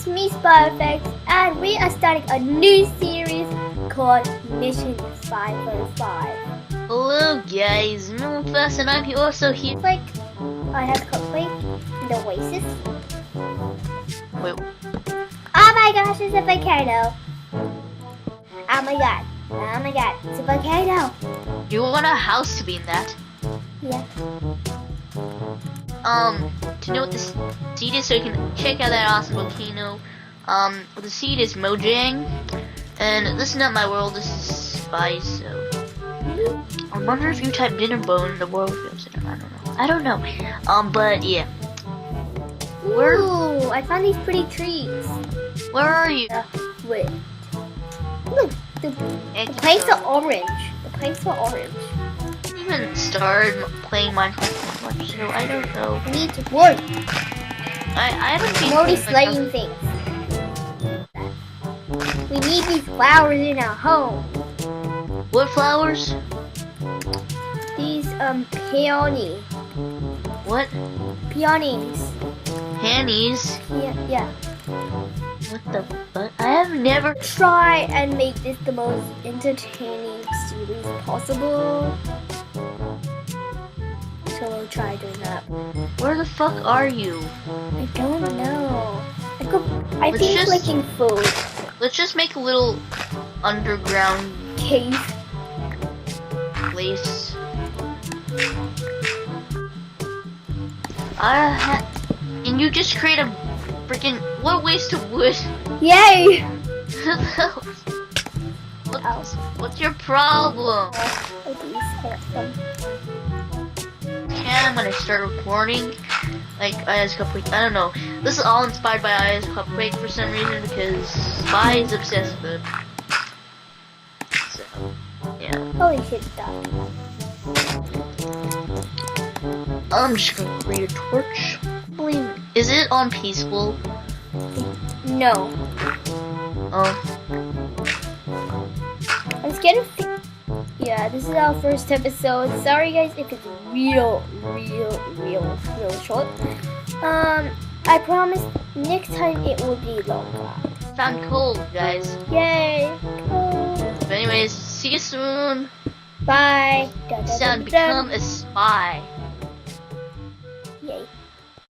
it's me, Lumaeffects, and we are starting a new series called Mission 505. Hello guys, Lumaeffects, and I'm also here. Like, I have Coldplay, the Oasis. Wait, Oh my gosh, it's a volcano. Oh my god, it's a volcano. you want a house to be in that? Yeah. To know what the seed is, so you can check out that awesome volcano. The seed is Mojang, and this is not my world, this is Spice, so. I wonder if you type dinner bone, the world goes in. I don't know. But yeah. Ooh, I found these pretty trees. Where are you? Wait. Look, the planks are orange. The planks are orange. I haven't started playing Minecraft much, so I don't know. We need to work. I haven't been I'm already playing slaying things. We need these flowers in our home. What flowers? These peony. What? Peonies. Panties? Yeah. What the fuck? I have never. Try and make this the most entertaining series possible. So we'll try doing that. Where the fuck are you? I don't know. I've Let's been just- clicking food. Let's just make a little underground Cave. place. Can you just create a freaking what waste of wood? Yay! What's your problem? I'm gonna start recording like Aya's Cupcake. I don't know. This is all inspired by Aya's Cupcake for some reason because Spy is obsessed with it. So, yeah. Holy shit, stop. I'm just gonna create a torch. Is it on peaceful? No. Oh. I'm scared of yeah, this is our first episode. Sorry guys if it's real short. I promise next time it will be longer. Found coal, guys. Yay! Cool. But anyways, see you soon. Bye. Sound become a spy. Yay.